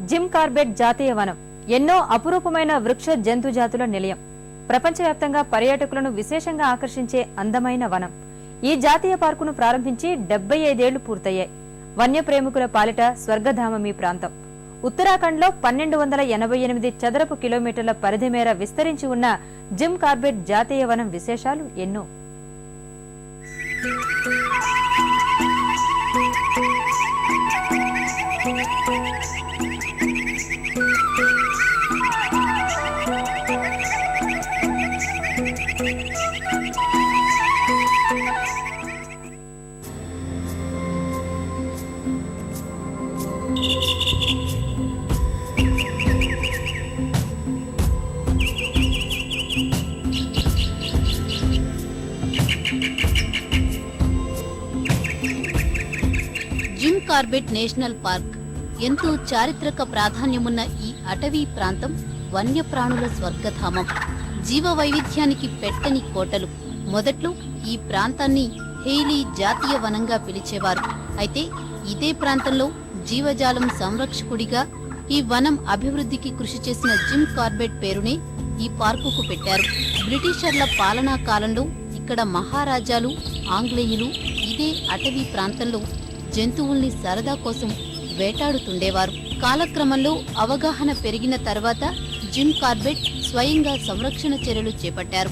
Jim Corbett జాతీయ వనం ఎన్నో అపురూపమైన వృక్ష జంతు జాతుల నిలయం. ప్రపంచవ్యాప్తంగా పర్యాటకులను విశేషంగా ఆకర్షించే అందమైన వనం. ఈ జాతీయ పార్కును ప్రారంభించి 75 ఏళ్లు పూర్తయ్యాయి. వన్యప్రేమికుల పాలిట స్వర్గధామం ఈ ప్రాంతం. ఉత్తరాఖండ్లో 1288 చదరపు కిలోమీటర్ల పరిధి మేర విస్తరించి ఉన్న జిమ్ కార్బెట్ జాతీయ వనం విశేషాలు ఎన్నో. జిమ్ కార్బెట్ నేషనల్ పార్క్ ఎంతో చారిత్రక ప్రాధాన్యమున్న ఈ అటవీ ప్రాంతం వన్యప్రాణుల స్వర్గధామం. జీవ వైవిధ్యానికి పెట్టని కోటలు. మొదట్లో ఈ ప్రాంతాన్ని హెయిలీ జాతీయ వనంగా పిలిచేవారు. అయితే ఇదే ప్రాంతంలో జీవజాలం సంరక్షకుడిగా ఈ వనం అభివృద్ధికి కృషి చేసిన జిమ్ కార్బెట్ పేరునే ఈ పార్కుకు పెట్టారు. బ్రిటిషర్ల పాలనా కాలంలో ఇక్కడ మహారాజాలు, ఆంగ్లేయులు ఇదే అటవీ ప్రాంతంలో జంతువుల్ని సరదా కోసం వేటాడుతుండేవారు. కాలక్రమంలో అవగాహన పెరిగిన తర్వాత జిమ్ కార్బెట్ స్వయంగా సంరక్షణ చర్యలు చేపట్టారు.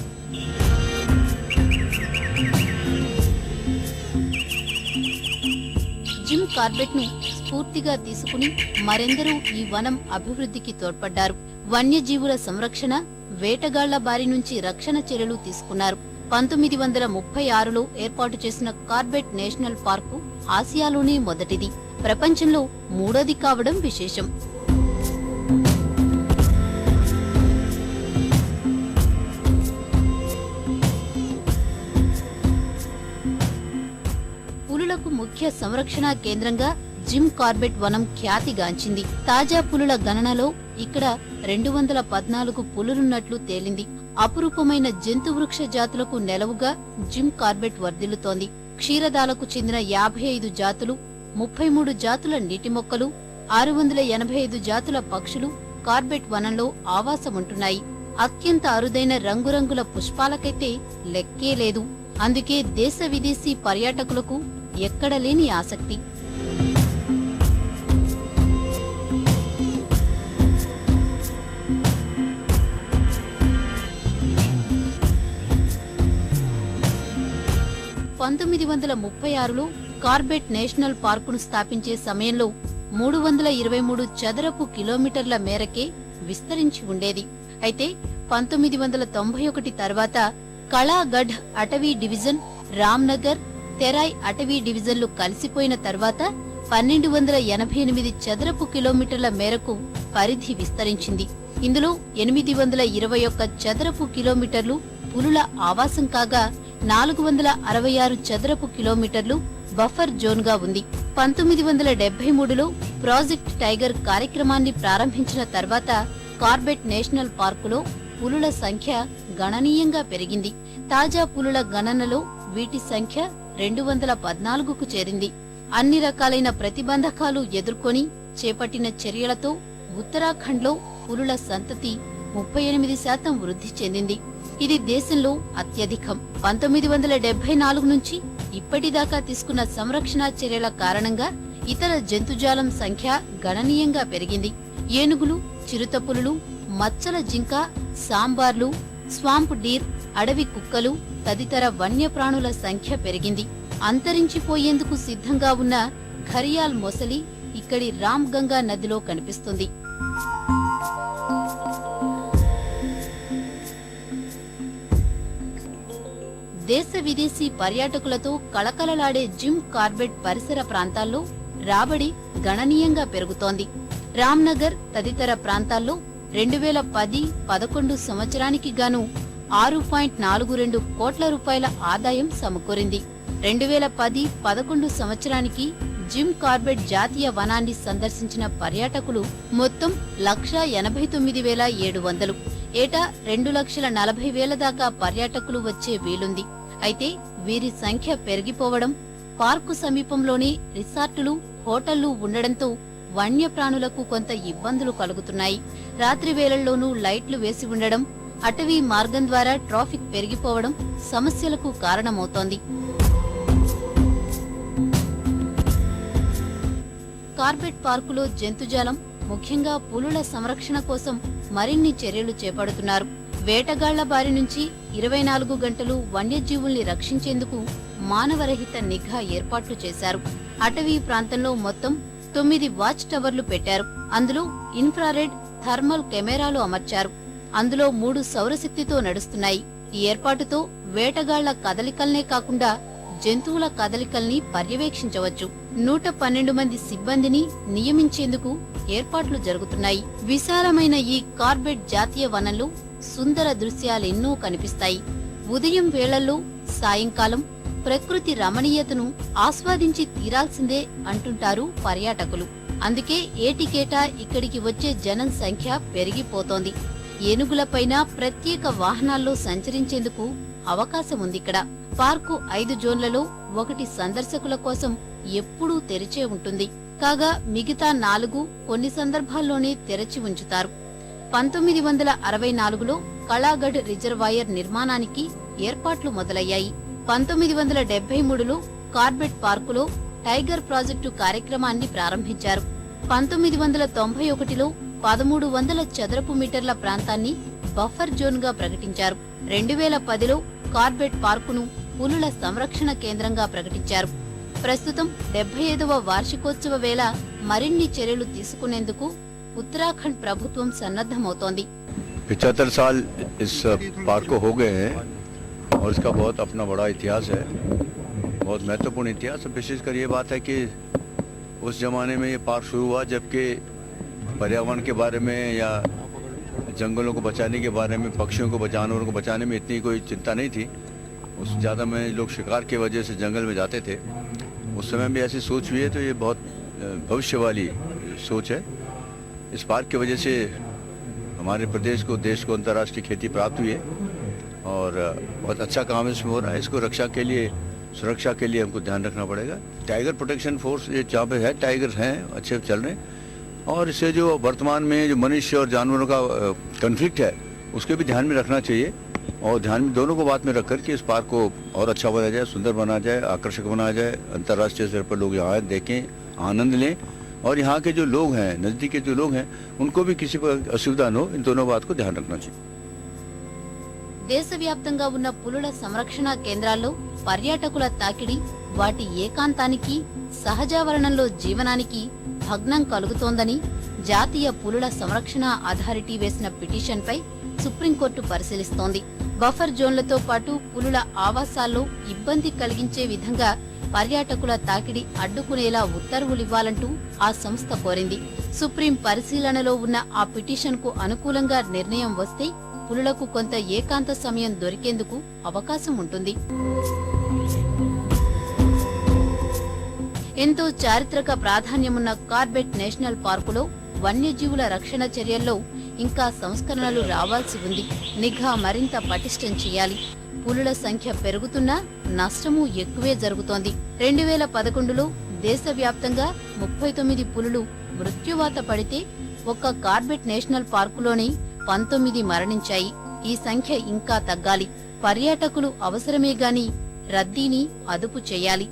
జిమ్ కార్బెట్ ను స్ఫూర్తిగా తీసుకుని మరెందరూ ఈ వనం అభివృద్ధికి తోడ్పడ్డారు. వన్యజీవుల సంరక్షణ, వేటగాళ్ల బారి నుంచి రక్షణ చర్యలు తీసుకున్నారు. 1936లో ఏర్పాటు చేసిన కార్బెట్ నేషనల్ పార్కు ఆసియాలోనే మొదటిది, ప్రపంచంలో మూడోది కావడం విశేషం. పులులకు ముఖ్య సంరక్షణ కేంద్రంగా జిమ్ కార్బెట్ వనం ఖ్యాతిగాంచింది. తాజా పులుల గణనలో ఇక్కడ 214 పులులున్నట్లు తేలింది. అపురూపమైన జంతువృక్ష జాతులకు నెలవుగా జిమ్ కార్బెట్ వర్ధిల్లుతోంది. క్షీరదాలకు చెందిన 55 జాతులు, 33 జాతుల నీటి మొక్కలు, 685 జాతుల పక్షులు కార్బెట్ వనంలో ఆవాసముంటున్నాయి. అత్యంత అరుదైన రంగురంగుల పుష్పాలకైతే లెక్కే లేదు. అందుకే దేశ విదేశీ పర్యాటకులకు ఎక్కడలేని ఆసక్తి. లో కార్బెట్ నేషనల్ పార్కును స్థాపించే సమయంలో 323 చదరపు కిలోమీటర్ల మేరకే విస్తరించి ఉండేది. అయితే 1991 తర్వాత కళాగఢ్ అటవీ డివిజన్, రామ్నగర్, తెరాయ్ అటవీ డివిజన్లు కలిసిపోయిన తర్వాత 1288 చదరపు కిలోమీటర్ల మేరకు పరిధి విస్తరించింది. ఇందులో 821 చదరపు కిలోమీటర్లు పులుల ఆవాసం కాగా 466 చదరపు కిలోమీటర్లు బఫర్ జోన్ గా ఉంది. 1973లో ప్రాజెక్ట్ టైగర్ కార్యక్రమాన్ని ప్రారంభించిన తర్వాత కార్బెట్ నేషనల్ పార్కులో పులుల సంఖ్య గణనీయంగా పెరిగింది. తాజా పులుల గణనలో వీటి సంఖ్య 214కు చేరింది. అన్ని రకాలైన ప్రతిబంధకాలు ఎదుర్కొని చేపట్టిన చర్యలతో ఉత్తరాఖండ్లో పులుల సంతతి 38% వృద్ధి చెందింది. ఇది దేశంలో అత్యధికం. 1974 నుంచి ఇప్పటిదాకా తీసుకున్న సంరక్షణ చర్యల కారణంగా ఇతర జంతుజాలం సంఖ్య గణనీయంగా పెరిగింది. ఏనుగులు, చిరుతపులులు, మచ్చల జింక, సాంబార్లు, స్వాంప్ డీర్, అడవి కుక్కలు తదితర వన్యప్రాణుల సంఖ్య పెరిగింది. అంతరించిపోయేందుకు సిద్ధంగా ఉన్న ఘరియాల్ మొసలి ఇక్కడి రామ్ గంగా నదిలో కనిపిస్తుంది. దేశ విదేశీ పర్యాటకులతో కళకళలాడే జిమ్ కార్బెట్ పరిసర ప్రాంతాల్లో రాబడి గణనీయంగా పెరుగుతోంది. రామ్నగర్ తదితర ప్రాంతాల్లో 2010-11 సంవత్సరానికి గాను 6.42 కోట్ల రూపాయల ఆదాయం సమకూరింది. 2010-11 సంవత్సరానికి జిమ్ కార్బెట్ జాతీయ వనాన్ని సందర్శించిన పర్యాటకులు మొత్తం 1,89,700. ఏటా 2,40,000 దాకా పర్యాటకులు వచ్చే వీలుంది. అయితే వీరి సంఖ్య పెరిగిపోవడం, పార్కు సమీపంలోనే రిసార్టులు, హోటళ్లు ఉండడంతో వన్యప్రాణులకు కొంత ఇబ్బందులు కలుగుతున్నాయి. రాత్రి వేళల్లోనూ లైట్లు వేసి ఉండడం, అటవీ మార్గం ద్వారా ట్రాఫిక్ పెరిగిపోవడం సమస్యలకు కారణమవుతోంది. కార్బెట్ పార్కులో జంతుజాలం, ముఖ్యంగా పులుల సంరక్షణ కోసం మరిన్ని చర్యలు చేపడుతున్నారు. వేటగాళ్ల బారి నుంచి 24 గంటలు వన్యజీవుల్ని రక్షించేందుకు మానవరహిత నిఘా ఏర్పాట్లు చేశారు. అటవీ ప్రాంతంలో మొత్తం 9 వాచ్ టవర్లు పెట్టారు. అందులో ఇన్ఫ్రారెడ్, థర్మల్ కెమెరాలు అమర్చారు. అందులో 3 సౌరశక్తితో నడుస్తున్నాయి. ఈ ఏర్పాటుతో వేటగాళ్ల కదలికల్నే కాకుండా జంతువుల కదలికల్ని పర్యవేక్షించవచ్చు. 112 మంది సిబ్బందిని నియమించేందుకు ఏర్పాట్లు జరుగుతున్నాయి. విశాలమైన ఈ కార్బెట్ జాతీయ వనంలో సుందర దృశ్యాలెన్నో కనిపిస్తాయి. ఉదయం వేళల్లో, సాయంకాలం ప్రకృతి రమణీయతను ఆస్వాదించి తీరాల్సిందే అంటుంటారు పర్యాటకులు. అందుకే ఏటికేటా ఇక్కడికి వచ్చే జనం సంఖ్య పెరిగిపోతోంది. ఏనుగులపైన ప్రత్యేక వాహనాల్లో సంచరించేందుకు అవకాశముందిక్కడ. పార్కు 5 జోన్లలో 1 సందర్శకుల కోసం ఎప్పుడూ తెరిచే ఉంటుంది. కాగా మిగతా 4 కొన్ని సందర్భాల్లోనే తెరచి ఉంచుతారు. 1964లో కళాగఢ్ రిజర్వాయర్ నిర్మాణానికి ఏర్పాట్లు మొదలయ్యాయి. 1973లో కార్బెట్ పార్కులో టైగర్ ప్రాజెక్టు కార్యక్రమాన్ని ప్రారంభించారు. 1991లో 1300 చదరపు మీటర్ల ప్రాంతాన్ని బఫర్ జోన్ గా ప్రకటించారు. 2010లో కార్బెట్ పార్కును పులుల సంరక్షణ కేంద్రంగా ప్రకటించారు. ప్రస్తుతం 75వ వార్షికోత్సవ వేళ మరిన్ని చర్యలు తీసుకునేందుకు उत्तराखंड ప్రభుత్వం సన్నద్ధమవుతోంది. 75 साल इस पार्क को हो गए हैं और इसका बहुत अपना बड़ा इतिहास है, बहुत महत्वपूर्ण इतिहास है। विशेषकर ये बात है कि उस जमाने में ये पार्क शुरू हुआ जबकि पर्यावरण के बारे में या जंगलों को बचाने के बारे में, पक्षियों को, जानवरों को बचाने में इतनी कोई चिंता नहीं थी। उस ज़्यादा में लोग शिकार की वजह से जंगल में जाते थे। उस समय भी ऐसी सोच हुई है, तो ये बहुत भविष्य वाली सोच है। इस पार्क की वजह से हमारे प्रदेश को, देश को अंतर्राष्ट्रीय ख्याति प्राप्त हुई है और बहुत अच्छा काम इसमें हो रहा है। इसको रक्षा के लिए, सुरक्षा के लिए हमको ध्यान रखना पड़ेगा। टाइगर प्रोटेक्शन फोर्स ये जहाँ पे है, टाइगर हैं अच्छे चल रहे हैं और इससे जो वर्तमान में जो मनुष्य और जानवरों का कन्फ्लिक्ट है उसके भी ध्यान में रखना चाहिए और ध्यान में दोनों को बात में रख कर के इस पार्क को और अच्छा बनाया जाए, सुंदर बनाया जाए, आकर्षक बनाया जाए। अंतर्राष्ट्रीय स्तर पर लोग यहाँ देखें, आनंद लें और यहाँ के जो लोग हैं, नजदीक के जो लोग हैं, उनको भी किसी पर असुविधा न हो। इन दोनों बात को ध्यान रखना चाहिए। దేశవ్యాప్తంగా ఉన్న పులుల సంరక్షణ కేంద్రాల్లో పర్యాటకుల తాకిడి వాటి ఏకాంతానికి, సహజావరణంలో జీవనానికి భగ్నం కలుగుతోందని జాతీయ పులుల సంరక్షణ అథారిటీ వేసిన పిటిషన్పై సుప్రీంకోర్టు పరిశీలిస్తోంది. బఫర్ జోన్లతో పాటు పులుల ఆవాసాల్లో ఇబ్బంది కలిగించే విధంగా పర్యాటకుల తాకిడి అడ్డుకునేలా ఉత్తర్వులివ్వాలంటూ ఆ సంస్థ కోరింది. సుప్రీం పరిశీలనలో ఉన్న ఆ పిటిషన్కు అనుకూలంగా నిర్ణయం వస్తే పులులకు కొంత ఏకాంత సమయం దొరికేందుకు అవకాశం ఉంటుంది. ఎంతో చారిత్రక ప్రాధాన్యమున్న కార్బెట్ నేషనల్ పార్కులో వన్యజీవుల రక్షణ చర్యల్లో ఇంకా సంస్కరణలు రావాల్సి ఉంది. నిఘా మరింత పటిష్టం చేయాలి. పులుల సంఖ్య పెరుగుతున్నా నష్టమూ ఎక్కువే జరుగుతోంది. 2011లో దేశవ్యాప్తంగా 39 పులులు మృత్యువాత పడితే ఒక్క కార్బెట్ నేషనల్ పార్కులోనే 19 మరణించాయి. ఈ సంఖ్య ఇంకా తగ్గాలి. పర్యాటకులు అవసరమే గాని రద్దీని అదుపు చేయాలి.